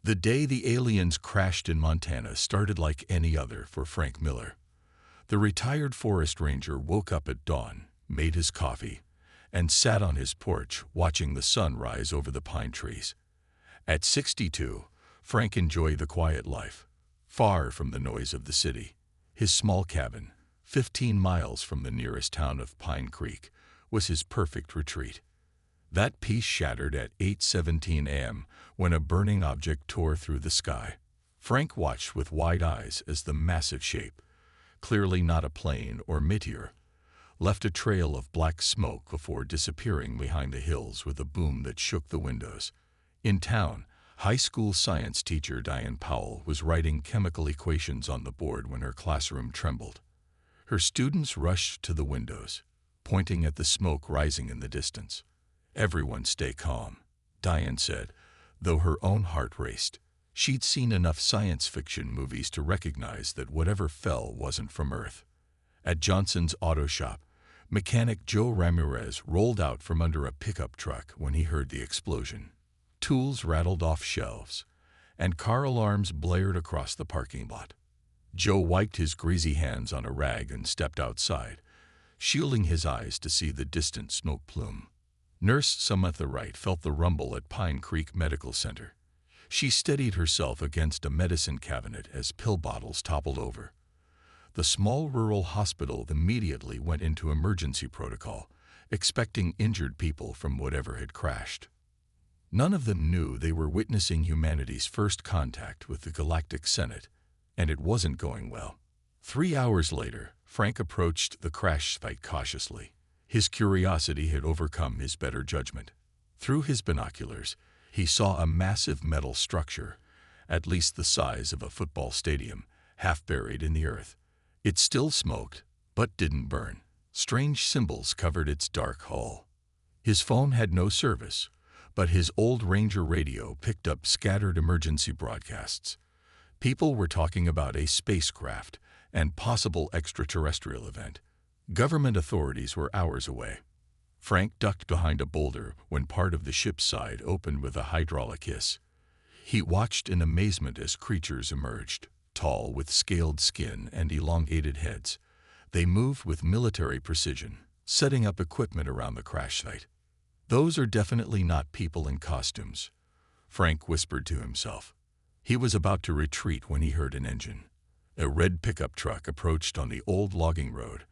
The day the aliens crashed in Montana started like any other for Frank Miller. The retired forest ranger woke up at dawn, made his coffee, and sat on his porch watching the sun rise over the pine trees. At 62, Frank enjoyed the quiet life, far from the noise of the city. His small cabin, 15 miles from the nearest town of Pine Creek, was his perfect retreat. That peace shattered at 8:17 a.m. when a burning object tore through the sky. Frank watched with wide eyes as the massive shape, clearly not a plane or meteor, left a trail of black smoke before disappearing behind the hills with a boom that shook the windows. In town, high school science teacher Diane Powell was writing chemical equations on the board when her classroom trembled. Her students rushed to the windows, pointing at the smoke rising in the distance. "Everyone stay calm," Diane said, though her own heart raced. She'd seen enough science fiction movies to recognize that whatever fell wasn't from Earth. At Johnson's auto shop, mechanic Joe Ramirez rolled out from under a pickup truck when he heard the explosion. Tools rattled off shelves, and car alarms blared across the parking lot. Joe wiped his greasy hands on a rag and stepped outside, shielding his eyes to see the distant smoke plume. Nurse Samantha Wright felt the rumble at Pine Creek Medical Center. She steadied herself against a medicine cabinet as pill bottles toppled over. The small rural hospital immediately went into emergency protocol, expecting injured people from whatever had crashed. None of them knew they were witnessing humanity's first contact with the Galactic Senate, and it wasn't going well. 3 hours later, Frank approached the crash site cautiously. His curiosity had overcome his better judgment. Through his binoculars, he saw a massive metal structure, at least the size of a football stadium, half buried in the earth. It still smoked, but didn't burn. Strange symbols covered its dark hull. His phone had no service, but his old Ranger radio picked up scattered emergency broadcasts. People were talking about a spacecraft and possible extraterrestrial event. Government authorities were hours away. Frank ducked behind a boulder when part of the ship's side opened with a hydraulic hiss. He watched in amazement as creatures emerged, tall with scaled skin and elongated heads. They moved with military precision, setting up equipment around the crash site. "Those are definitely not people in costumes," Frank whispered to himself. He was about to retreat when he heard an engine. A red pickup truck approached on the old logging road,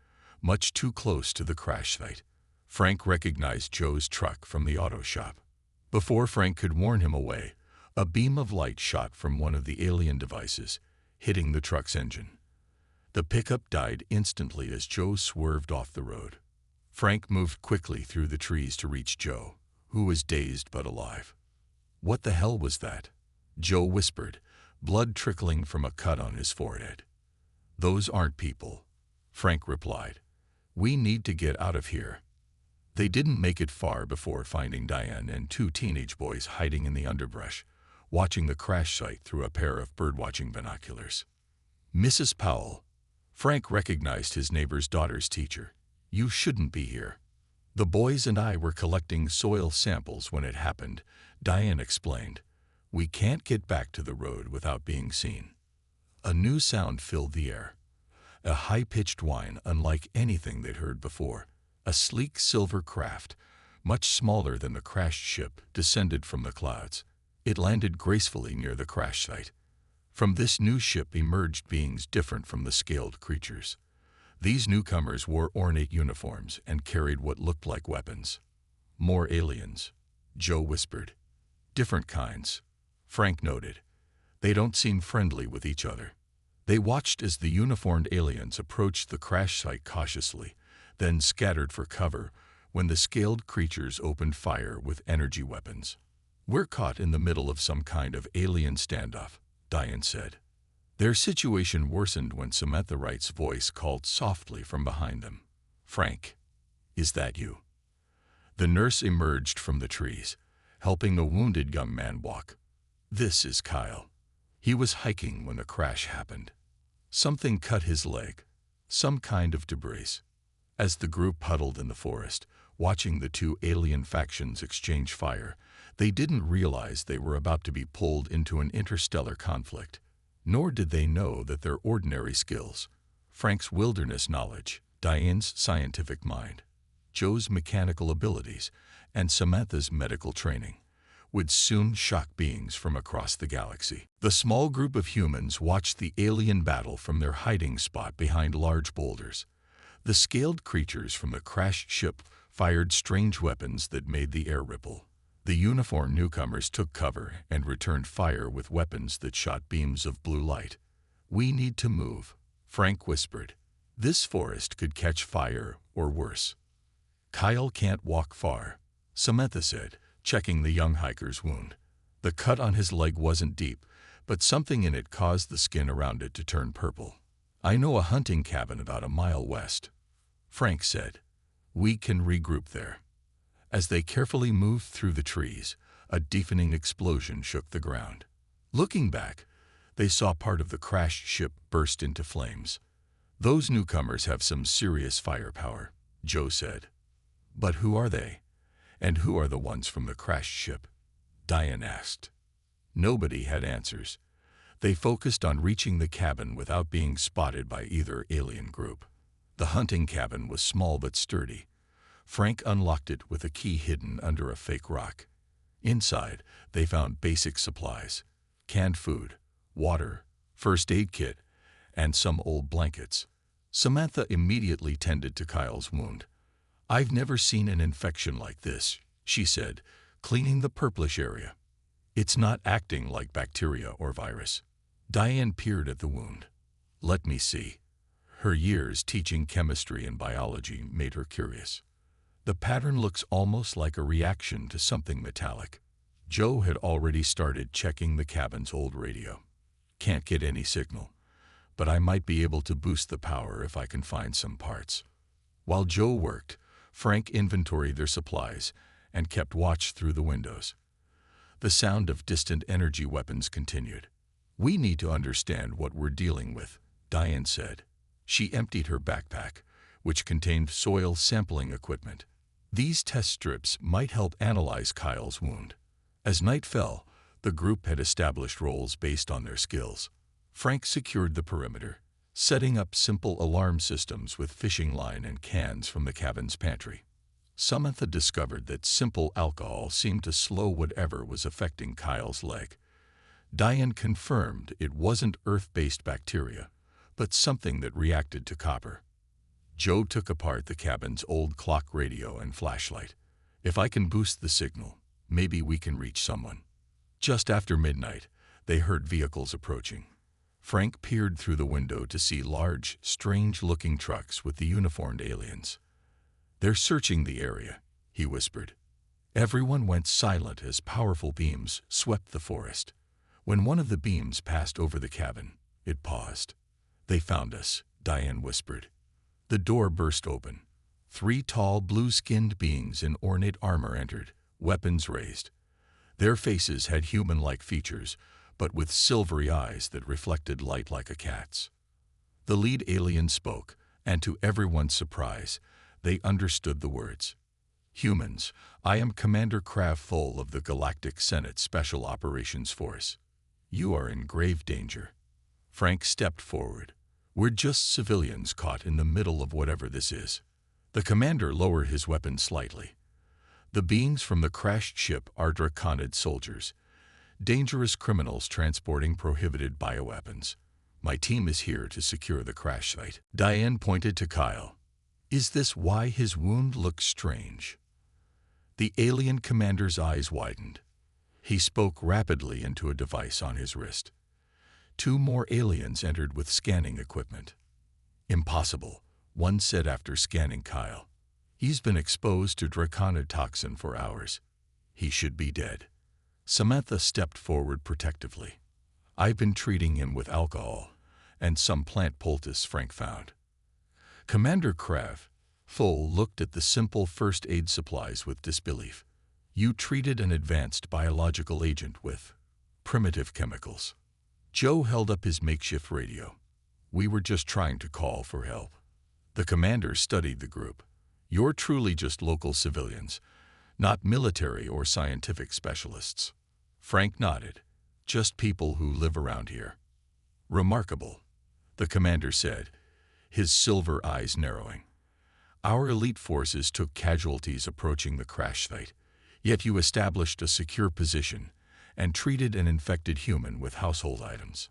much too close to the crash site. Frank recognized Joe's truck from the auto shop. Before Frank could warn him away, a beam of light shot from one of the alien devices, hitting the truck's engine. The pickup died instantly as Joe swerved off the road. Frank moved quickly through the trees to reach Joe, who was dazed but alive. "What the hell was that?" Joe whispered, blood trickling from a cut on his forehead. "Those aren't people," Frank replied. "We need to get out of here." They didn't make it far before finding Diane and 2 teenage boys hiding in the underbrush, watching the crash site through a pair of birdwatching binoculars. "Mrs. Powell," Frank recognized his neighbor's daughter's teacher. "You shouldn't be here." "The boys and I were collecting soil samples when it happened," Diane explained. "We can't get back to the road without being seen." A new sound filled the air. A high-pitched whine unlike anything they'd heard before. A sleek silver craft, much smaller than the crashed ship, descended from the clouds. It landed gracefully near the crash site. From this new ship emerged beings different from the scaled creatures. These newcomers wore ornate uniforms and carried what looked like weapons. "More aliens," Joe whispered. "Different kinds," Frank noted. "They don't seem friendly with each other." They watched as the uniformed aliens approached the crash site cautiously, then scattered for cover when the scaled creatures opened fire with energy weapons. "We're caught in the middle of some kind of alien standoff," Diane said. Their situation worsened when Samantha Wright's voice called softly from behind them. "Frank, is that you?" The nurse emerged from the trees, helping a wounded young man walk. "This is Kyle. He was hiking when the crash happened. Something cut his leg, some kind of debris." As the group huddled in the forest, watching the 2 alien factions exchange fire, They didn't realize they were about to be pulled into an interstellar conflict, nor did they know that their ordinary skills, Frank's wilderness knowledge, Diane's scientific mind, Joe's mechanical abilities, and Samantha's medical training, would soon shock beings from across the galaxy. The small group of humans watched the alien battle from their hiding spot behind large boulders. The scaled creatures from the crashed ship fired strange weapons that made the air ripple. The uniformed newcomers took cover and returned fire with weapons that shot beams of blue light. "We need to move," Frank whispered. "This forest could catch fire or worse." "Kyle can't walk far," Samantha said, checking the young hiker's wound. The cut on his leg wasn't deep, but something in it caused the skin around it to turn purple. "I know a hunting cabin about a mile west," Frank said. "We can regroup there." As they carefully moved through the trees, a deafening explosion shook the ground. Looking back, they saw part of the crashed ship burst into flames. "Those newcomers have some serious firepower," Joe said. "But who are they? And who are the ones from the crashed ship?" Diane asked. Nobody had answers. They focused on reaching the cabin without being spotted by either alien group. The hunting cabin was small but sturdy. Frank unlocked it with a key hidden under a fake rock. Inside, they found basic supplies: canned food, water, first aid kit, and some old blankets. Samantha immediately tended to Kyle's wound. "I've never seen an infection like this," she said, cleaning the purplish area. "It's not acting like bacteria or virus." Diane peered at the wound. "Let me see." Her years teaching chemistry and biology made her curious. "The pattern looks almost like a reaction to something metallic." Joe had already started checking the cabin's old radio. "Can't get any signal, but I might be able to boost the power if I can find some parts." While Joe worked, Frank inventoried their supplies and kept watch through the windows. The sound of distant energy weapons continued. "We need to understand what we're dealing with," Diane said. She emptied her backpack, which contained soil sampling equipment. These test strips might help analyze Kyle's wound. As night fell, the group had established roles based on their skills. Frank secured the perimeter, setting up simple alarm systems with fishing line and cans from the cabin's pantry. Samantha discovered that simple alcohol seemed to slow whatever was affecting Kyle's leg. Diane confirmed it wasn't Earth-based bacteria, but something that reacted to copper. Joe took apart the cabin's old clock radio and flashlight. "If I can boost the signal, maybe we can reach someone." Just after midnight, they heard vehicles approaching. Frank peered through the window to see large, strange-looking trucks with the uniformed aliens. "They're searching the area," he whispered. Everyone went silent as powerful beams swept the forest. When one of the beams passed over the cabin, it paused. "They found us," Diane whispered. The door burst open. 3 tall, blue-skinned beings in ornate armor entered, weapons raised. Their faces had human-like features, but with silvery eyes that reflected light like a cat's. The lead alien spoke, and to everyone's surprise, they understood the words. "Humans, I am Commander Krav Thol of the Galactic Senate Special Operations Force. You are in grave danger." Frank stepped forward. "We're just civilians caught in the middle of whatever this is." The commander lowered his weapon slightly. "The beings from the crashed ship are Draconid soldiers, dangerous criminals transporting prohibited bioweapons. My team is here to secure the crash site." Diane pointed to Kyle. "Is this why his wound looks strange?" The alien commander's eyes widened. He spoke rapidly into a device on his wrist. 2 more aliens entered with scanning equipment. "Impossible," one said after scanning Kyle. "He's been exposed to Draconid toxin for hours. He should be dead." Samantha stepped forward protectively. "I've been treating him with alcohol and some plant poultice Frank found." Commander Krav Thol looked at the simple first aid supplies with disbelief. "You treated an advanced biological agent with primitive chemicals." Joe held up his makeshift radio. "We were just trying to call for help." The commander studied the group. "You're truly just local civilians. not military or scientific specialists. Frank nodded. Just people who live around here. Remarkable, the commander said, his silver eyes narrowing. Our elite forces took casualties approaching the crash site, yet you established a secure position and treated an infected human with household items.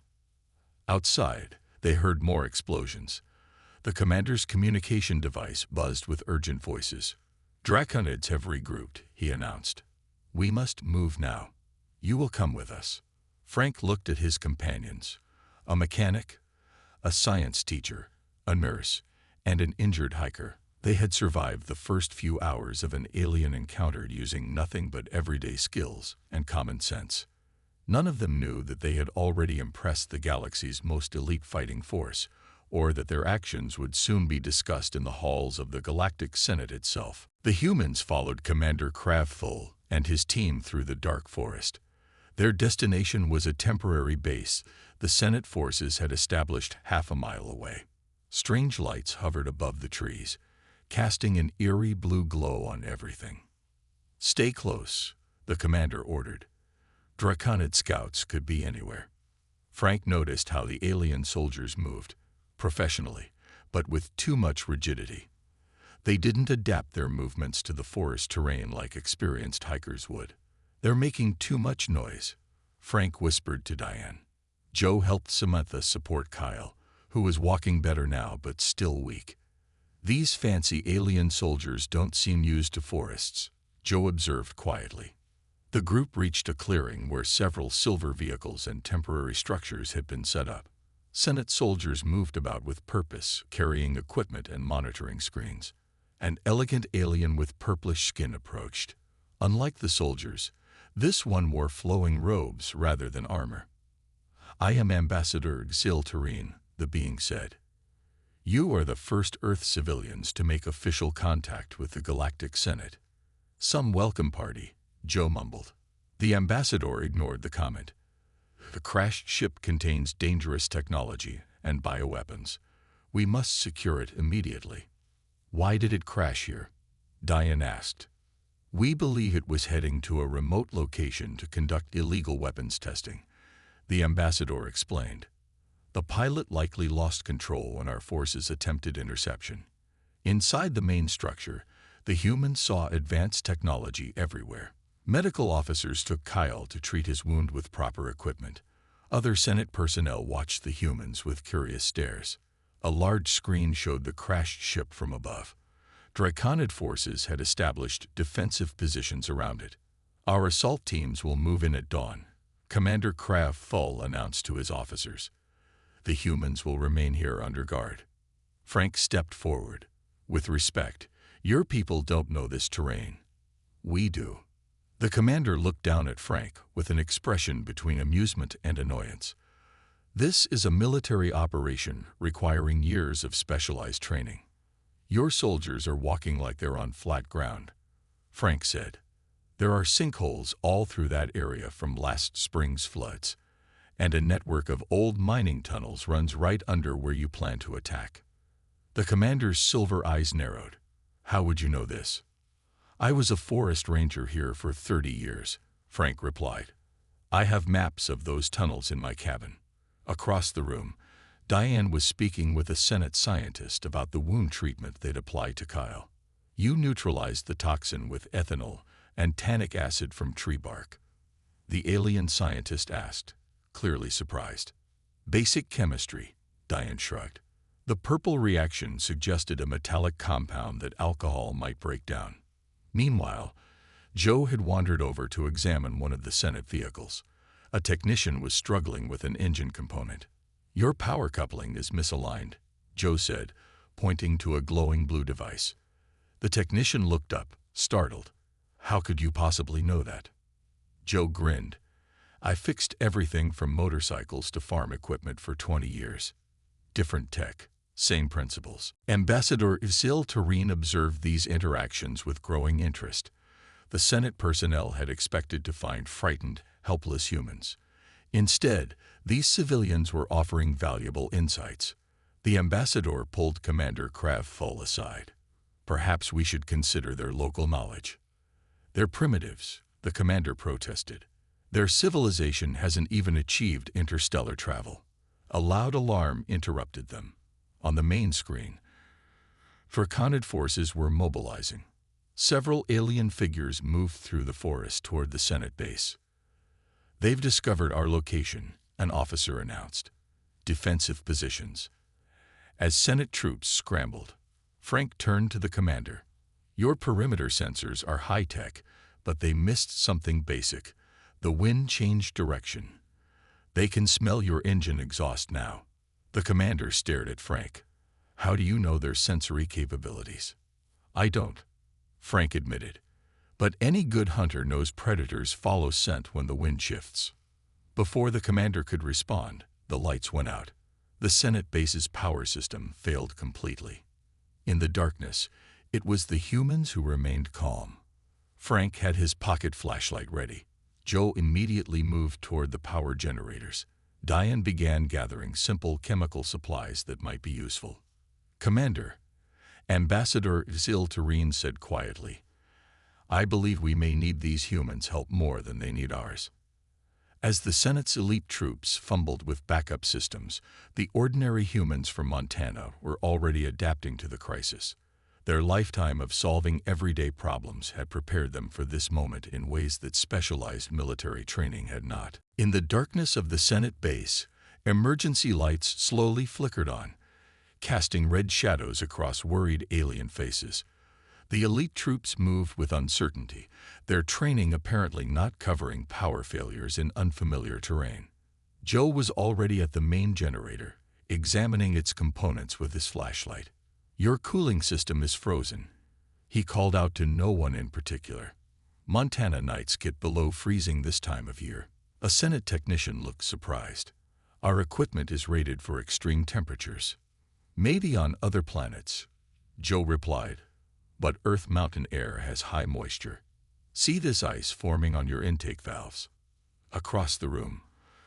Outside, they heard more explosions. The commander's communication device buzzed with urgent voices. Draconids have regrouped, he announced. We must move now. You will come with us. Frank looked at his companions. A mechanic, a science teacher, a nurse, and an injured hiker. They had survived the first few hours of an alien encounter using nothing but everyday skills and common sense. None of them knew that they had already impressed the galaxy's most elite fighting force, or that their actions would soon be discussed in the halls of the Galactic Senate itself. The humans followed Commander Kravthul and his team through the dark forest. Their destination was a temporary base the Senate forces had established half a mile away. Strange lights hovered above the trees, casting an eerie blue glow on everything. Stay close, the commander ordered. Draconid scouts could be anywhere. Frank noticed how the alien soldiers moved, professionally, but with too much rigidity. They didn't adapt their movements to the forest terrain like experienced hikers would. They're making too much noise, Frank whispered to Diane. Joe helped Samantha support Kyle, who was walking better now but still weak. These fancy alien soldiers don't seem used to forests, Joe observed quietly. The group reached a clearing where several silver vehicles and temporary structures had been set up. Senate soldiers moved about with purpose, carrying equipment and monitoring screens. An elegant alien with purplish skin approached. Unlike the soldiers, this one wore flowing robes rather than armor. I am Ambassador Xil Tareen, the being said. You are the first Earth civilians to make official contact with the Galactic Senate. Some welcome party, Joe mumbled. The ambassador ignored the comment. The crashed ship contains dangerous technology and bioweapons. We must secure it immediately. Why did it crash here? Diane asked. We believe it was heading to a remote location to conduct illegal weapons testing, the ambassador explained. The pilot likely lost control when our forces attempted interception. Inside the main structure, the humans saw advanced technology everywhere. Medical officers took Kyle to treat his wound with proper equipment. Other Senate personnel watched the humans with curious stares. A large screen showed the crashed ship from above. Draconid forces had established defensive positions around it. Our assault teams will move in at dawn, Commander Kravthul announced to his officers. The humans will remain here under guard. Frank stepped forward. With respect, your people don't know this terrain. We do. The commander looked down at Frank with an expression between amusement and annoyance. This is a military operation requiring years of specialized training. Your soldiers are walking like they're on flat ground, Frank said. There are sinkholes all through that area from last spring's floods, and a network of old mining tunnels runs right under where you plan to attack. The commander's silver eyes narrowed. How would you know this? I was a forest ranger here for 30 years, Frank replied. I have maps of those tunnels in my cabin. Across the room, Diane was speaking with a Senate scientist about the wound treatment they'd applied to Kyle. You neutralized the toxin with ethanol and tannic acid from tree bark. The alien scientist asked, clearly surprised. Basic chemistry, Diane shrugged. The purple reaction suggested a metallic compound that alcohol might break down. Meanwhile, Joe had wandered over to examine one of the Senate vehicles. A technician was struggling with an engine component. Your power coupling is misaligned, Joe said, pointing to a glowing blue device. The technician looked up, startled. How could you possibly know that? Joe grinned. I fixed everything from motorcycles to farm equipment for 20 years. Different tech, same principles. Ambassador Xil Tareen observed these interactions with growing interest. The Senate personnel had expected to find frightened, helpless humans. Instead, these civilians were offering valuable insights. The ambassador pulled Commander Kravthul aside. Perhaps we should consider their local knowledge. They're primitives, the commander protested. Their civilization hasn't even achieved interstellar travel. A loud alarm interrupted them. On the main screen, Furkanid forces were mobilizing. Several alien figures moved through the forest toward the Senate base. "They've discovered our location," an officer announced. "Defensive positions." As Senate troops scrambled, Frank turned to the commander. "Your perimeter sensors are high-tech, but they missed something basic. The wind changed direction. They can smell your engine exhaust now." The commander stared at Frank. "How do you know their sensory capabilities?" "I don't," Frank admitted. "But any good hunter knows predators follow scent when the wind shifts." Before the commander could respond, the lights went out. The Senate base's power system failed completely. In the darkness, it was the humans who remained calm. Frank had his pocket flashlight ready. Joe immediately moved toward the power generators. Diane began gathering simple chemical supplies that might be useful. "Commander," Ambassador Zil-Tareen said quietly, "I believe we may need these humans' help more than they need ours." As the Senate's elite troops fumbled with backup systems, the ordinary humans from Montana were already adapting to the crisis. Their lifetime of solving everyday problems had prepared them for this moment in ways that specialized military training had not. In the darkness of the Senate base, emergency lights slowly flickered on, casting red shadows across worried alien faces. The elite troops moved with uncertainty, their training apparently not covering power failures in unfamiliar terrain. Joe was already at the main generator, examining its components with his flashlight. "Your cooling system is frozen." He called out to no one in particular. "Montana nights get below freezing this time of year." A Senate technician looked surprised. "Our equipment is rated for extreme temperatures." "Maybe on other planets," Joe replied, "but Earth mountain air has high moisture. See this ice forming on your intake valves." Across the room,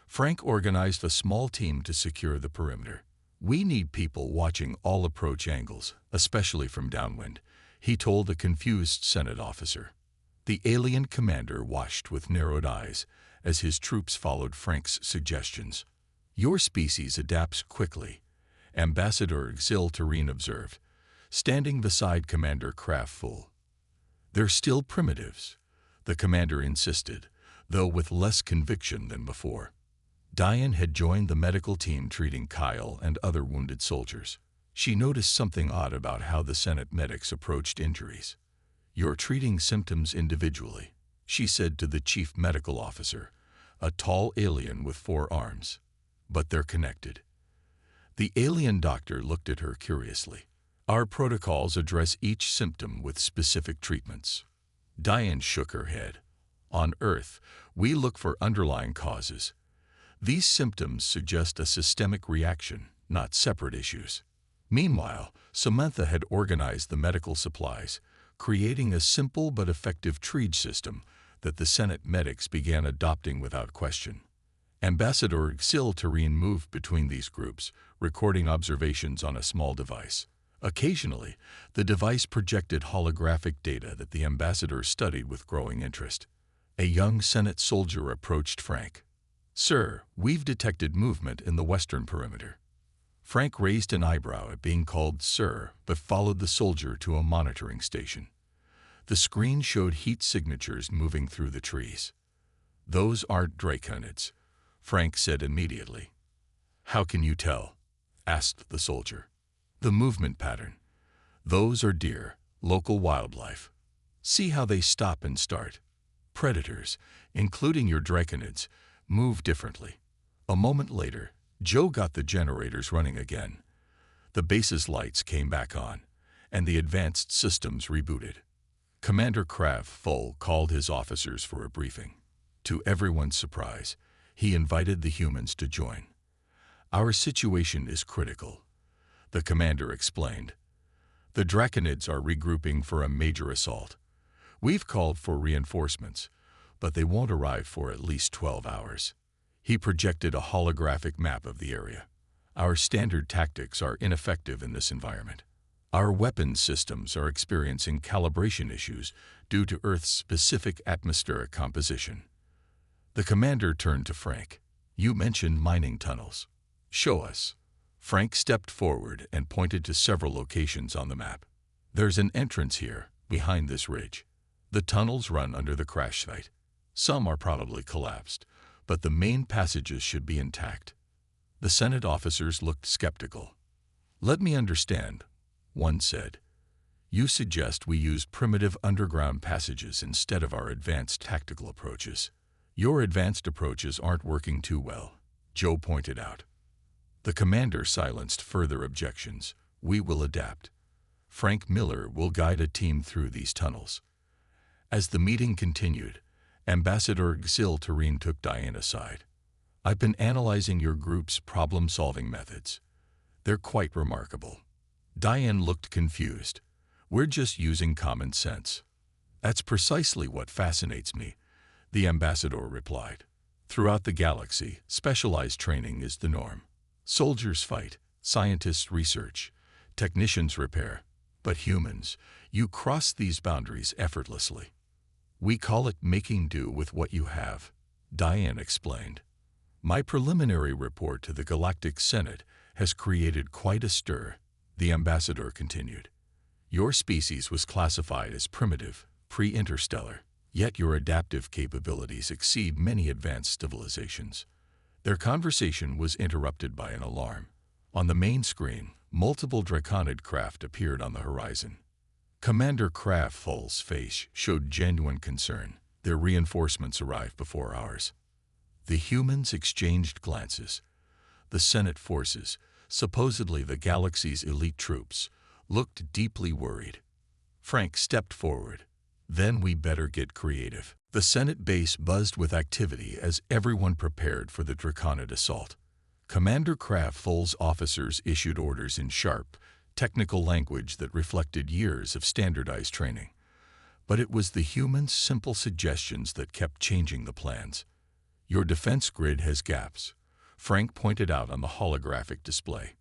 Frank organized a small team to secure the perimeter. "We need people watching all approach angles, especially from downwind," he told a confused Senate officer. The alien commander watched with narrowed eyes as his troops followed Frank's suggestions. "Your species adapts quickly," Ambassador Zil-Tareen observed, standing beside Commander Craftful. "They're still primitives," the commander insisted, though with less conviction than before. Diane had joined the medical team treating Kyle and other wounded soldiers. She noticed something odd about how the Senate medics approached injuries. "You're treating symptoms individually," she said to the chief medical officer, a tall alien with 4 arms. "But they're connected." The alien doctor looked at her curiously. "Our protocols address each symptom with specific treatments." Diane shook her head. "On Earth, we look for underlying causes. These symptoms suggest a systemic reaction, not separate issues." Meanwhile, Samantha had organized the medical supplies, creating a simple but effective triage system that the Senate medics began adopting without question. Ambassador Zil-Tareen moved between these groups, recording observations on a small device. Occasionally, the device projected holographic data that the ambassador studied with growing interest. A young Senate soldier approached Frank. "Sir, we've detected movement in the western perimeter." Frank raised an eyebrow at being called sir, but followed the soldier to a monitoring station. The screen showed heat signatures moving through the trees. "Those aren't draconids," Frank said immediately. "How can you tell?" asked the soldier. "The movement pattern. Those are deer, local wildlife. See how they stop and start. Predators, including your draconids, move differently." A moment later, Joe got the generators running again. The base's lights came back on, and the advanced systems rebooted. Commander Craftful called his officers for a briefing. To everyone's surprise, he invited the humans to join. "Our situation is critical," the commander explained. "The draconids are regrouping for a major assault. We've called for reinforcements, but they won't arrive for at least 12 hours. He projected a holographic map of the area. "Our standard tactics are ineffective in this environment. Our weapons systems are experiencing calibration issues due to Earth's specific atmospheric composition. The commander turned to Frank. "You mentioned mining tunnels. Show us." Frank stepped forward and pointed to several locations on the map. "There's an entrance here, behind this ridge. The tunnels run under the crash site. Some are probably collapsed, but the main passages should be intact." The Senate officers looked skeptical. "Let me understand," one said. "You suggest we use primitive underground passages instead of our advanced tactical approaches." "Your advanced approaches aren't working too well," Joe pointed out. The commander silenced further objections. "We will adapt. Frank Miller will guide a team through these tunnels." As the meeting continued, Ambassador Xil Terene took Diane aside. "I've been analyzing your group's problem-solving methods. They're quite remarkable." Diane looked confused. "We're just using common sense." "That's precisely what fascinates me," the ambassador replied. "Throughout the galaxy, specialized training is the norm. Soldiers fight, scientists research, technicians repair. But humans, you cross these boundaries effortlessly. We call it making do with what you have," Diane explained. "My preliminary report to the Galactic Senate has created quite a stir," the ambassador continued. "Your species was classified as primitive, pre-interstellar, yet your adaptive capabilities exceed many advanced civilizations." Their conversation was interrupted by an alarm. On the main screen, multiple Draconid craft appeared on the horizon. Commander Kraftfull's face showed genuine concern. Their reinforcements arrived before ours. The humans exchanged glances. The Senate forces, supposedly the galaxy's elite troops, looked deeply worried. Frank stepped forward. "Then we better get creative." The Senate base buzzed with activity as everyone prepared for the Draconid assault. Commander Kraftfull's officers issued orders in sharp, technical language that reflected years of standardized training. But it was the humans' simple suggestions that kept changing the plans. "Your defense grid has gaps," Frank pointed out on the holographic display.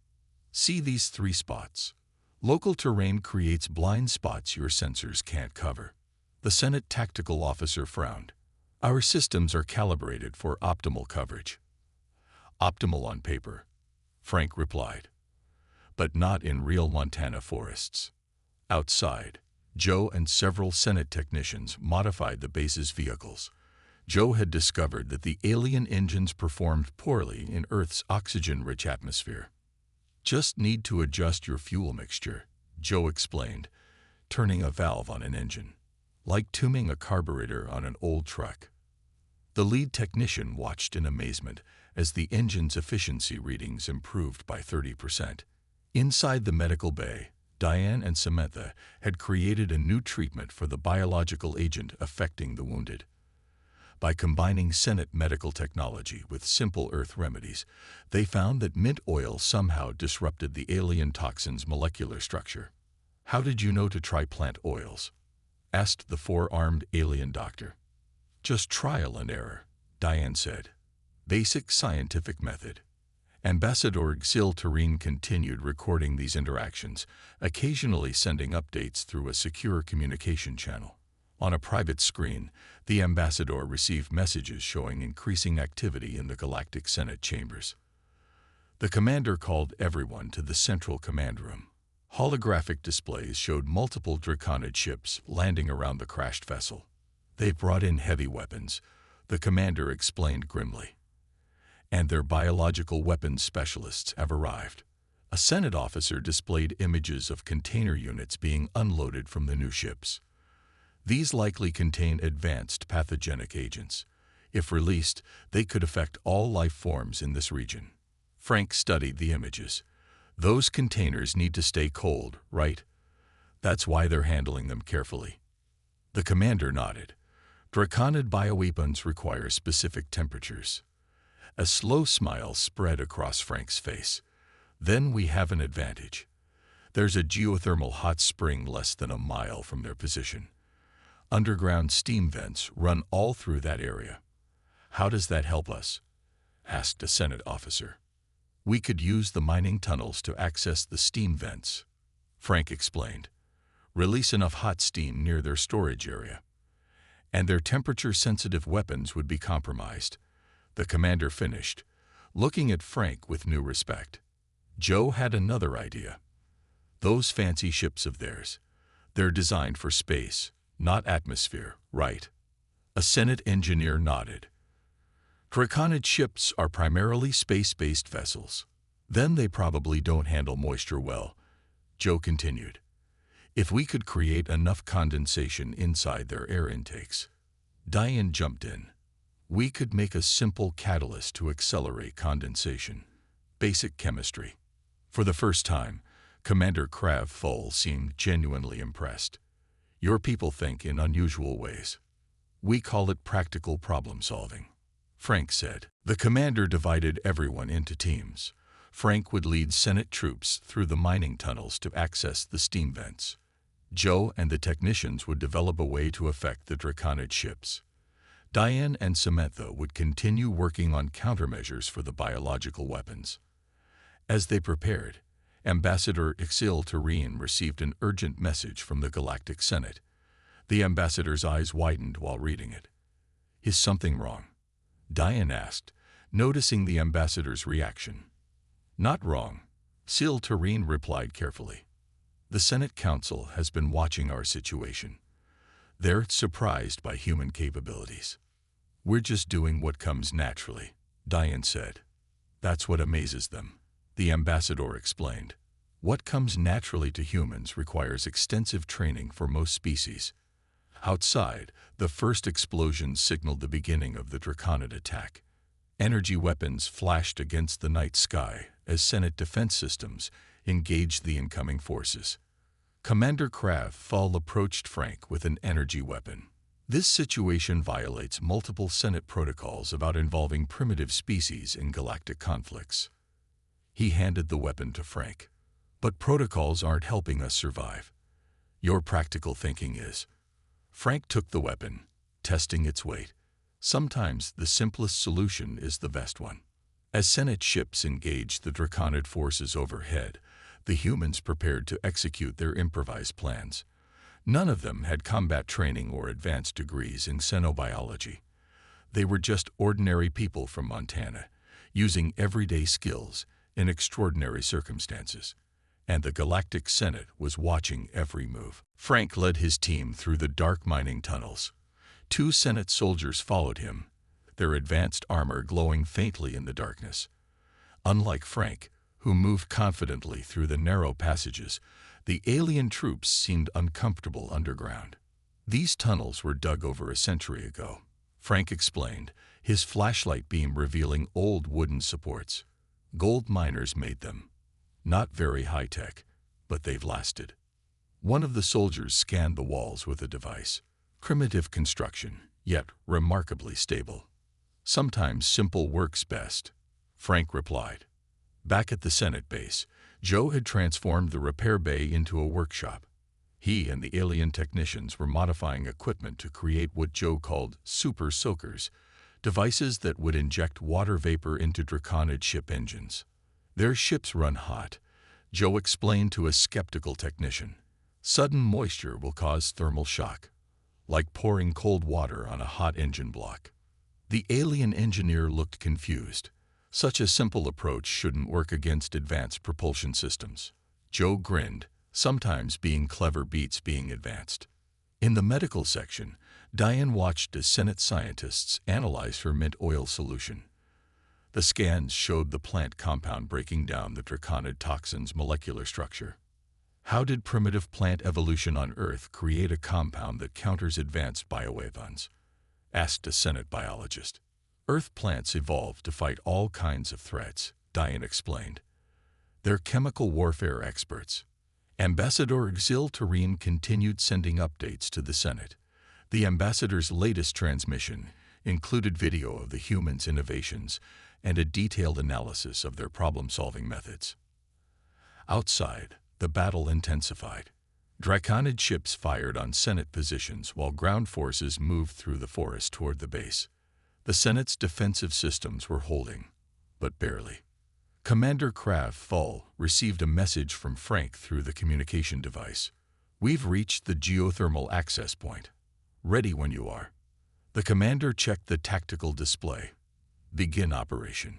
"See these 3 spots? Local terrain creates blind spots your sensors can't cover." The Senate tactical officer frowned. "Our systems are calibrated for optimal coverage." "Optimal on paper," Frank replied, "but not in real Montana forests." Outside, Joe and several Senate technicians modified the base's vehicles. Joe had discovered that the alien engines performed poorly in Earth's oxygen-rich atmosphere. "Just need to adjust your fuel mixture," Joe explained, turning a valve on an engine. "Like tuning a carburetor on an old truck." The lead technician watched in amazement as the engine's efficiency readings improved by 30%. Inside the medical bay, Diane and Samantha had created a new treatment for the biological agent affecting the wounded. By combining Senate medical technology with simple Earth remedies, they found that mint oil somehow disrupted the alien toxin's molecular structure. "How did you know to try plant oils?" asked the 4-armed alien doctor. "Just trial and error," Diane said. "Basic scientific method." Ambassador Xil Terene continued recording these interactions, occasionally sending updates through a secure communication channel. On a private screen, the ambassador received messages showing increasing activity in the Galactic Senate chambers. The commander called everyone to the central command room. Holographic displays showed multiple Draconid ships landing around the crashed vessel. "They've brought in heavy weapons," the commander explained grimly. "And their biological weapons specialists have arrived." A Senate officer displayed images of container units being unloaded from the new ships. "These likely contain advanced pathogenic agents. If released, they could affect all life forms in this region." Frank studied the images. "Those containers need to stay cold, right? That's why they're handling them carefully." The commander nodded. "Draconid bioweapons require specific temperatures." A slow smile spread across Frank's face. "Then we have an advantage. There's a geothermal hot spring less than a mile from their position. Underground steam vents run all through that area." "How does that help us?" asked a Senate officer. "We could use the mining tunnels to access the steam vents," Frank explained. release enough hot steam near their storage area, and their temperature-sensitive weapons would be compromised. The commander finished, looking at Frank with new respect. Joe had another idea. Those fancy ships of theirs, they're designed for space, not atmosphere, right? A Senate engineer nodded. Draconid ships are primarily space-based vessels. Then they probably don't handle moisture well, Joe continued. If we could create enough condensation inside their air intakes. Diane jumped in. We could make a simple catalyst to accelerate condensation. Basic chemistry. For the first time, Commander Krav Full seemed genuinely impressed. Your people think in unusual ways. We call it practical problem solving, Frank said. The commander divided everyone into teams. Frank would lead Senate troops through the mining tunnels to access the steam vents. Joe and the technicians would develop a way to affect the Draconid ships. Diane and Samantha would continue working on countermeasures for the biological weapons. As they prepared, Ambassador Ixil Tareen received an urgent message from the Galactic Senate. The ambassador's eyes widened while reading it. Is something wrong? Diane asked, noticing the ambassador's reaction. Not wrong, Ixil Tareen replied carefully. The Senate Council has been watching our situation. They're surprised by human capabilities. We're just doing what comes naturally, Diane said. That's what amazes them, the ambassador explained. What comes naturally to humans requires extensive training for most species. Outside, the first explosion signaled the beginning of the Draconid attack. Energy weapons flashed against the night sky as Senate defense systems engaged the incoming forces. Commander Krav Full approached Frank with an energy weapon. This situation violates multiple Senate protocols about involving primitive species in galactic conflicts. He handed the weapon to Frank. But protocols aren't helping us survive. Your practical thinking is. Frank took the weapon, testing its weight. Sometimes the simplest solution is the best one. As Senate ships engaged the Draconid forces overhead, the humans prepared to execute their improvised plans. None of them had combat training or advanced degrees in xenobiology. They were just ordinary people from Montana, using everyday skills in extraordinary circumstances. And the Galactic Senate was watching every move. Frank led his team through the dark mining tunnels. 2 Senate soldiers followed him, their advanced armor glowing faintly in the darkness. Unlike Frank, who moved confidently through the narrow passages, the alien troops seemed uncomfortable underground. These tunnels were dug over a century ago, Frank explained, his flashlight beam revealing old wooden supports. Gold miners made them. Not very high-tech, but they've lasted. One of the soldiers scanned the walls with a device. Primitive construction, yet remarkably stable. Sometimes simple works best, Frank replied. Back at the Senate base, Joe had transformed the repair bay into a workshop. He and the alien technicians were modifying equipment to create what Joe called super soakers, devices that would inject water vapor into Draconid ship engines. Their ships run hot, Joe explained to a skeptical technician. Sudden moisture will cause thermal shock, like pouring cold water on a hot engine block. The alien engineer looked confused. Such a simple approach shouldn't work against advanced propulsion systems. Joe grinned, sometimes being clever beats being advanced. In the medical section, Diane watched as Senate scientists analyzed her mint oil solution. The scans showed the plant compound breaking down the Draconid toxin's molecular structure. How did primitive plant evolution on Earth create a compound that counters advanced bioweapons? Asked a Senate biologist. Earth plants evolved to fight all kinds of threats, Diane explained. They're chemical warfare experts. Ambassador Ixil Tareen continued sending updates to the Senate. The ambassador's latest transmission included video of the humans' innovations and a detailed analysis of their problem-solving methods. Outside, the battle intensified. Draconid ships fired on Senate positions while ground forces moved through the forest toward the base. The Senate's defensive systems were holding, but barely. Commander Krav Full received a message from Frank through the communication device. We've reached the geothermal access point. Ready when you are. The commander checked the tactical display. Begin operation.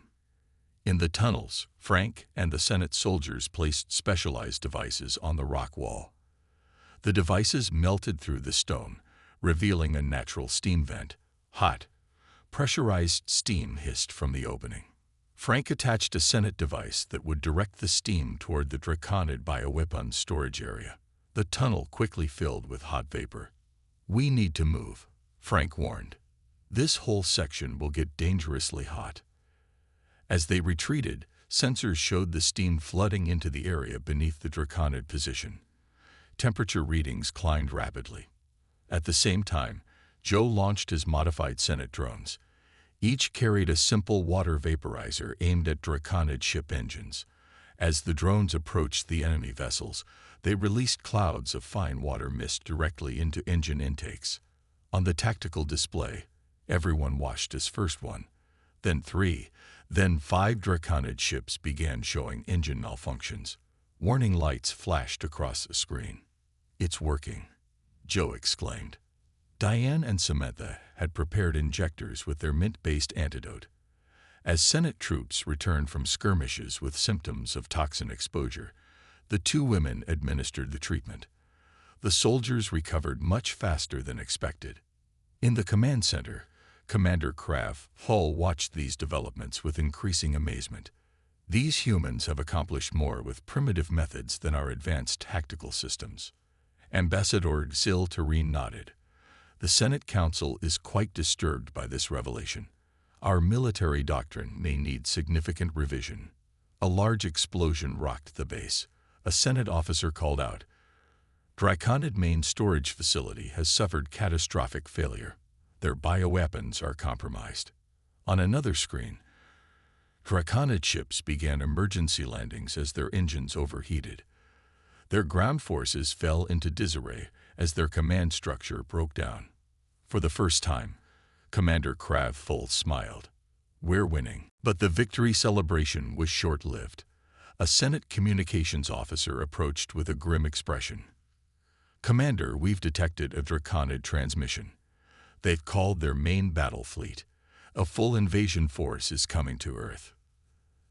In the tunnels, Frank and the Senate soldiers placed specialized devices on the rock wall. The devices melted through the stone, revealing a natural steam vent. Hot, pressurized steam hissed from the opening. Frank attached a Senate device that would direct the steam toward the Draconid bioweapons storage area. The tunnel quickly filled with hot vapor. We need to move, Frank warned. This whole section will get dangerously hot. As they retreated, sensors showed the steam flooding into the area beneath the Draconid position. Temperature readings climbed rapidly. At the same time, Joe launched his modified Senate drones. Each carried a simple water vaporizer aimed at Draconid ship engines. As the drones approached the enemy vessels, they released clouds of fine water mist directly into engine intakes. On the tactical display, everyone watched as first one, then 3, then 5 Draconid ships began showing engine malfunctions. Warning lights flashed across the screen. "It's working," Joe exclaimed. Diane and Samantha had prepared injectors with their mint-based antidote. As Senate troops returned from skirmishes with symptoms of toxin exposure, the 2 women administered the treatment. The soldiers recovered much faster than expected. In the command center, Commander Kraft Hull watched these developments with increasing amazement. These humans have accomplished more with primitive methods than our advanced tactical systems. Ambassador Xil-Terene nodded. The Senate Council is quite disturbed by this revelation. Our military doctrine may need significant revision. A large explosion rocked the base. A Senate officer called out, "Draconid main storage facility has suffered catastrophic failure. Their bioweapons are compromised." On another screen, Draconid ships began emergency landings as their engines overheated. Their ground forces fell into disarray as their command structure broke down. For the first time, Commander Kraft Hull smiled. "We're winning." But the victory celebration was short-lived. A Senate communications officer approached with a grim expression. "Commander, we've detected a Draconid transmission. They've called their main battle fleet. A full invasion force is coming to Earth."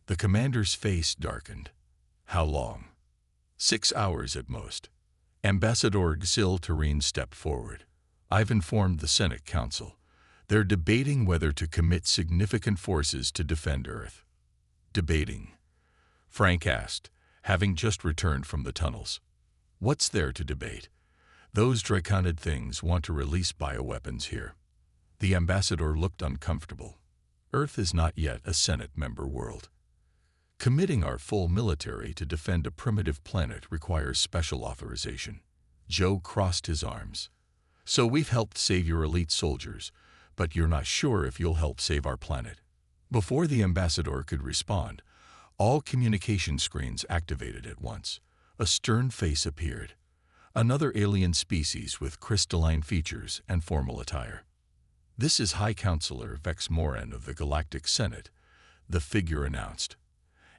The commander's face darkened. "How long?" 6 hours at most. Ambassador Xil-Terene stepped forward. "I've informed the Senate Council. They're debating whether to commit significant forces to defend Earth." "Debating?" Frank asked, having just returned from the tunnels. "What's there to debate? Those Draconid things want to release bioweapons here." The ambassador looked uncomfortable. "Earth is not yet a Senate member world. Committing our full military to defend a primitive planet requires special authorization." Joe crossed his arms. "So we've helped save your elite soldiers, but you're not sure if you'll help save our planet." Before the ambassador could respond, all communication screens activated at once. A stern face appeared. Another alien species with crystalline features and formal attire. "This is High Counselor Vex Moran of the Galactic Senate," the figure announced.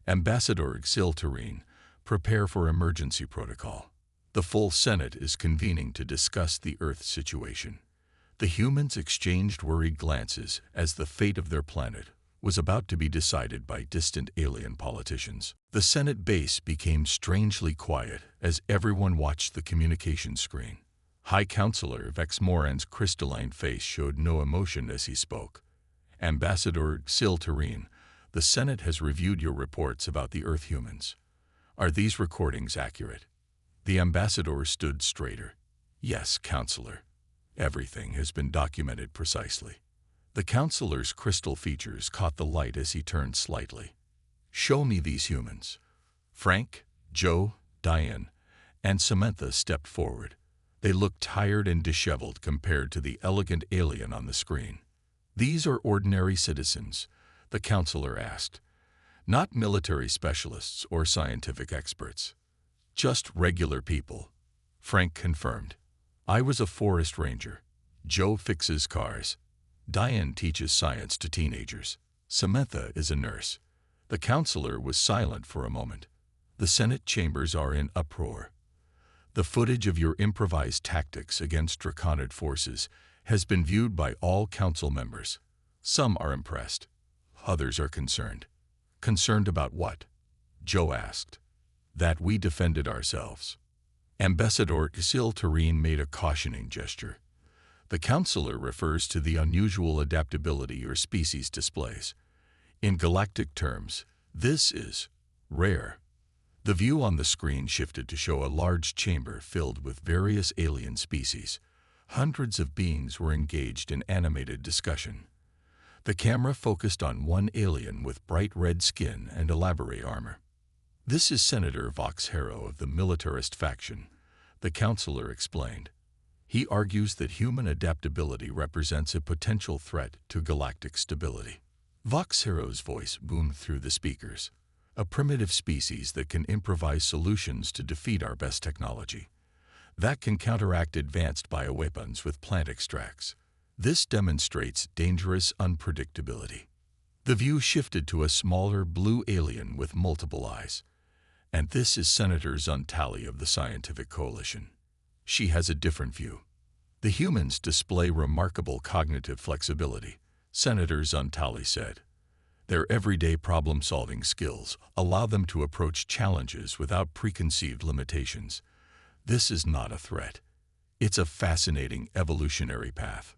"Ambassador Xil-Terene, prepare for emergency protocol. The full Senate is convening to discuss the Earth situation." The humans exchanged worried glances as the fate of their planet was about to be decided by distant alien politicians. The Senate base became strangely quiet as everyone watched the communication screen. High Counselor Vex Moran's crystalline face showed no emotion as he spoke. "Ambassador Xil-Terene, the Senate has reviewed your reports about the Earth humans. Are these recordings accurate?" The ambassador stood straighter. "Yes, Counselor. Everything has been documented precisely." The counselor's crystal features caught the light as he turned slightly. "Show me these humans." Frank, Joe, Diane, and Samantha stepped forward. They looked tired and disheveled compared to the elegant alien on the screen. "These are ordinary citizens," the counselor asked. "Not military specialists or scientific experts. Just regular people," Frank confirmed. "I was a forest ranger. Joe fixes cars. Diane teaches science to teenagers. Samantha is a nurse." The counselor was silent for a moment. "The Senate chambers are in uproar. The footage of your improvised tactics against Draconid forces has been viewed by all council members. Some are impressed. Others are concerned. Concerned about what? Joe asked. That we defended ourselves. Ambassador Isil-Tarine made a cautioning gesture. The counselor refers to the unusual adaptability your species displays. In galactic terms, this is rare. The view on the screen shifted to show a large chamber filled with various alien species. Hundreds of beings were engaged in animated discussion. The camera focused on one alien with bright red skin and elaborate armor. This is Senator Vox Hero of the militarist faction, the counselor explained. He argues that human adaptability represents a potential threat to galactic stability. Vox Hero's voice boomed through the speakers. A primitive species that can improvise solutions to defeat our best technology. That can counteract advanced bioweapons with plant extracts. This demonstrates dangerous unpredictability. The view shifted to a smaller blue alien with multiple eyes. And this is Senator Zuntali of the Scientific Coalition. She has a different view. The humans display remarkable cognitive flexibility, Senator Zuntali said. Their everyday problem-solving skills allow them to approach challenges without preconceived limitations. This is not a threat. It's a fascinating evolutionary path.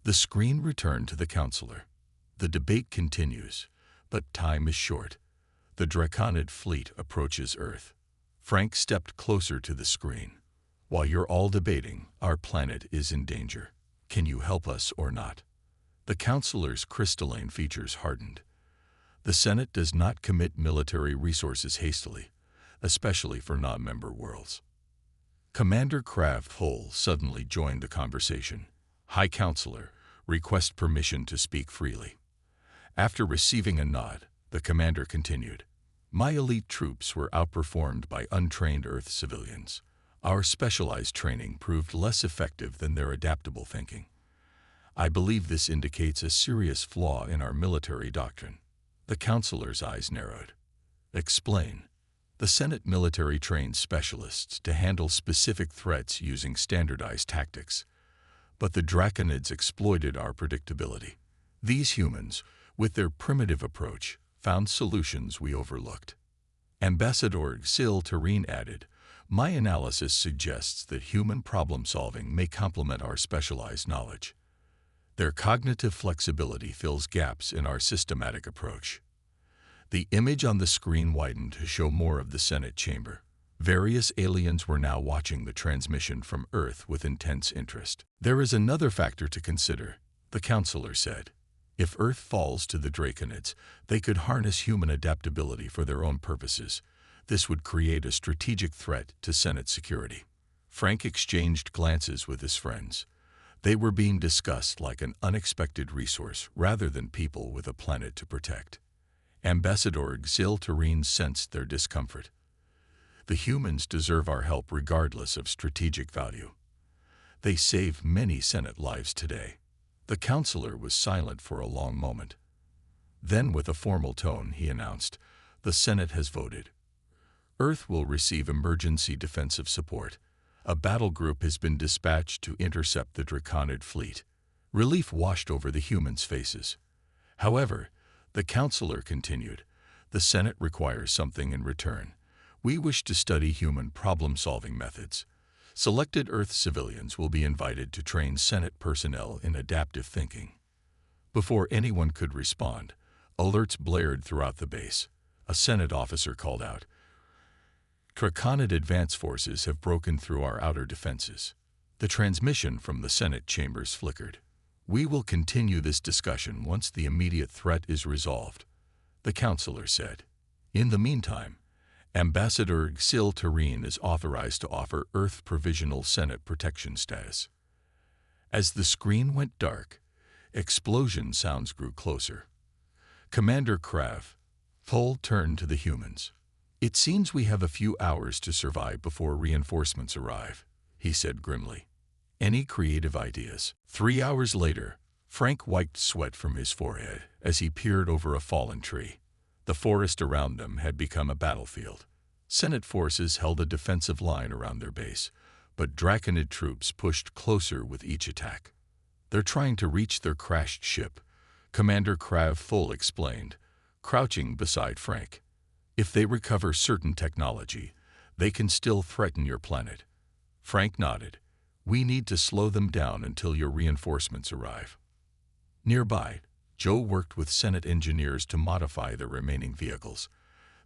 The screen returned to the counselor. The debate continues, but time is short. The Draconid fleet approaches Earth. Frank stepped closer to the screen. While you're all debating, our planet is in danger. Can you help us or not? The counselor's crystalline features hardened. The Senate does not commit military resources hastily, especially for non-member worlds. Commander Krav Hull suddenly joined the conversation. High Counselor, request permission to speak freely. After receiving a nod, the commander continued. My elite troops were outperformed by untrained Earth civilians. Our specialized training proved less effective than their adaptable thinking. I believe this indicates a serious flaw in our military doctrine. The counselor's eyes narrowed. Explain. The Senate military trained specialists to handle specific threats using standardized tactics. But the Draconids exploited our predictability. These humans, with their primitive approach, found solutions we overlooked. Ambassador Isil-Tarine added, my analysis suggests that human problem-solving may complement our specialized knowledge. Their cognitive flexibility fills gaps in our systematic approach. The image on the screen widened to show more of the Senate chamber. Various aliens were now watching the transmission from Earth with intense interest. There is another factor to consider, the counselor said. If Earth falls to the Draconids, they could harness human adaptability for their own purposes. This would create a strategic threat to Senate security. Frank exchanged glances with his friends. They were being discussed like an unexpected resource rather than people with a planet to protect. Ambassador Isil-Tarine sensed their discomfort. The humans deserve our help regardless of strategic value. They save many Senate lives today. The counselor was silent for a long moment. Then, with a formal tone, he announced, the Senate has voted. Earth will receive emergency defensive support. A battle group has been dispatched to intercept the Draconid fleet. Relief washed over the humans' faces. However, the counselor continued, the Senate requires something in return. We wish to study human problem-solving methods. Selected Earth civilians will be invited to train Senate personnel in adaptive thinking. Before anyone could respond, alerts blared throughout the base. A Senate officer called out, Draconid advance forces have broken through our outer defenses. The transmission from the Senate chambers flickered. We will continue this discussion once the immediate threat is resolved, the counselor said. In the meantime, Ambassador Isil-Tarine is authorized to offer Earth provisional Senate protection status. As the screen went dark, explosion sounds grew closer. Commander Krav Hull turned to the humans. It seems we have a few hours to survive before reinforcements arrive, he said grimly. Any creative ideas? 3 hours later, Frank wiped sweat from his forehead as he peered over a fallen tree. The forest around them had become a battlefield. Senate forces held a defensive line around their base, but Draconid troops pushed closer with each attack. "They're trying to reach their crashed ship," Commander Krav Full explained, crouching beside Frank. "If they recover certain technology, they can still threaten your planet." Frank nodded. "We need to slow them down until your reinforcements arrive." Nearby, Joe worked with Senate engineers to modify the remaining vehicles.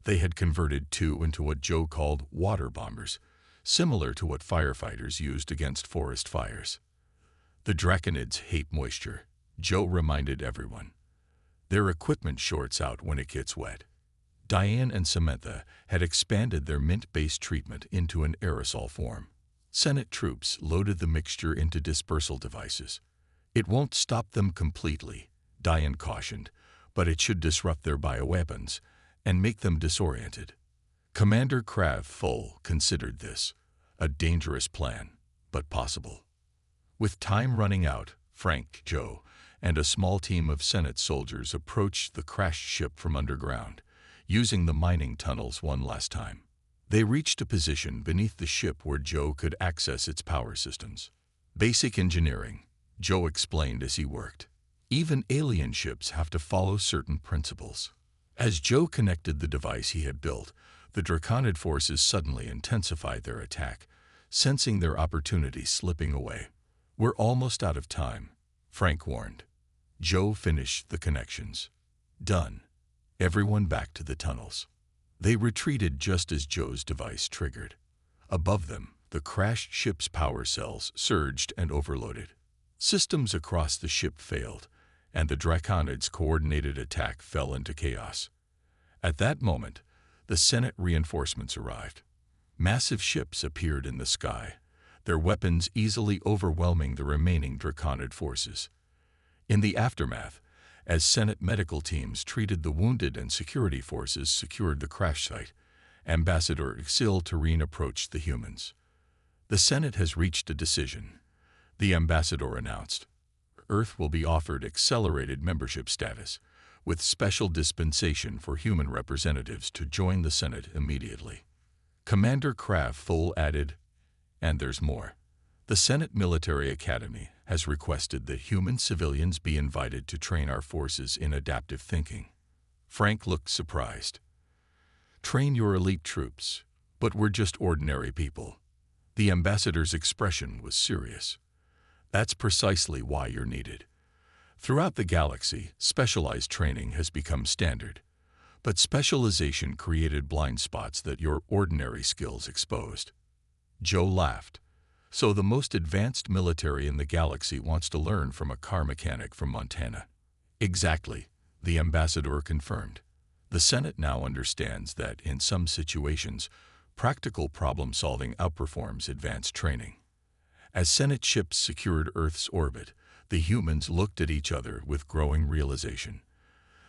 They had converted two into what Joe called water bombers, similar to what firefighters used against forest fires. "The Draconids hate moisture," Joe reminded everyone. "Their equipment shorts out when it gets wet." Diane and Samantha had expanded their mint-based treatment into an aerosol form. Senate troops loaded the mixture into dispersal devices. "It won't stop them completely," Diane cautioned, "but it should disrupt their bioweapons and make them disoriented." Commander Krav Full considered this a dangerous plan, but possible. With time running out, Frank, Joe, and a small team of Senate soldiers approached the crashed ship from underground, using the mining tunnels one last time. They reached a position beneath the ship where Joe could access its power systems. "Basic engineering," Joe explained as he worked. "Even alien ships have to follow certain principles." As Joe connected the device he had built, the Draconid forces suddenly intensified their attack, sensing their opportunity slipping away. "We're almost out of time," Frank warned. Joe finished the connections. "Done. Everyone back to the tunnels." They retreated just as Joe's device triggered. Above them, the crashed ship's power cells surged and overloaded. Systems across the ship failed, and the Draconids' coordinated attack fell into chaos. At that moment, the Senate reinforcements arrived. Massive ships appeared in the sky, their weapons easily overwhelming the remaining Draconid forces. In the aftermath, as Senate medical teams treated the wounded and security forces secured the crash site, Ambassador Exil Terrene approached the humans. "The Senate has reached a decision," the ambassador announced. "Earth will be offered accelerated membership status, with special dispensation for human representatives to join the Senate immediately." Commander Krav Full added, "And there's more. The Senate Military Academy has requested that human civilians be invited to train our forces in adaptive thinking." Frank looked surprised. "Train your elite troops, but we're just ordinary people." The ambassador's expression was serious. "That's precisely why you're needed. Throughout the galaxy, specialized training has become standard, but specialization created blind spots that your ordinary skills exposed." Joe laughed. "So the most advanced military in the galaxy wants to learn from a car mechanic from Montana." "Exactly," the ambassador confirmed. "The Senate now understands that, in some situations, practical problem-solving outperforms advanced training." As Senate ships secured Earth's orbit, the humans looked at each other with growing realization.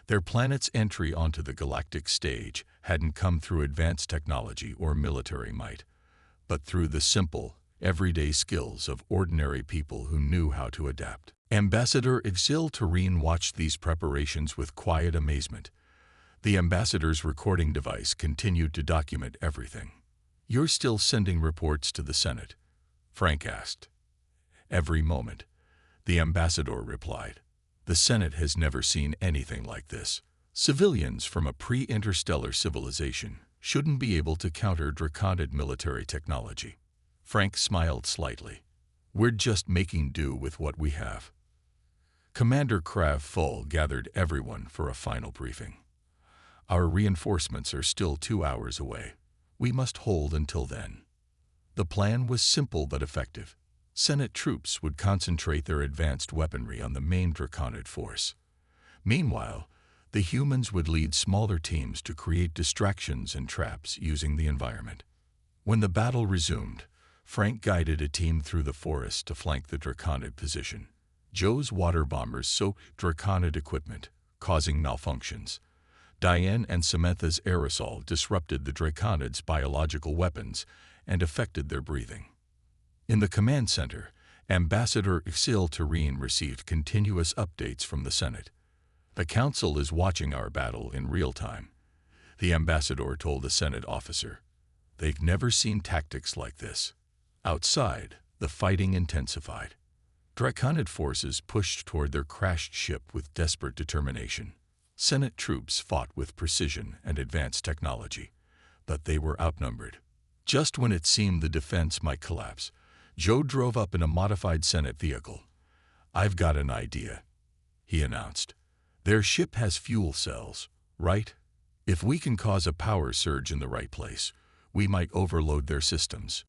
Their planet's entry onto the galactic stage hadn't come through advanced technology or military might, but through the simple, everyday skills of ordinary people who knew how to adapt. Ambassador Exil Terrene watched these preparations with quiet amazement. The ambassador's recording device continued to document everything. "You're still sending reports to the Senate?" Frank asked. "Every moment," the ambassador replied. "The Senate has never seen anything like this. Civilians from a pre-interstellar civilization shouldn't be able to counter Draconid military technology." Frank smiled slightly. "We're just making do with what we have." Commander Krav Full gathered everyone for a final briefing. "Our reinforcements are still 2 hours away. We must hold until then." The plan was simple but effective. Senate troops would concentrate their advanced weaponry on the main Draconid force. Meanwhile, the humans would lead smaller teams to create distractions and traps using the environment. When the battle resumed, Frank guided a team through the forest to flank the Draconid position. Joe's water bombers soaked Draconid equipment, causing malfunctions. Diane and Samantha's aerosol disrupted the Draconids' biological weapons and affected their breathing. In the command center, Ambassador Exil Terrene received continuous updates from the Senate. "The Council is watching our battle in real time," the ambassador told the Senate officer. They've never seen tactics like this. Outside, the fighting intensified. Draconid forces pushed toward their crashed ship with desperate determination. Senate troops fought with precision and advanced technology, but they were outnumbered. Just when it seemed the defense might collapse, Joe drove up in a modified Senate vehicle. "I've got an idea," he announced. "Their ship has fuel cells, right? If we can cause a power surge in the right place, we might overload their systems."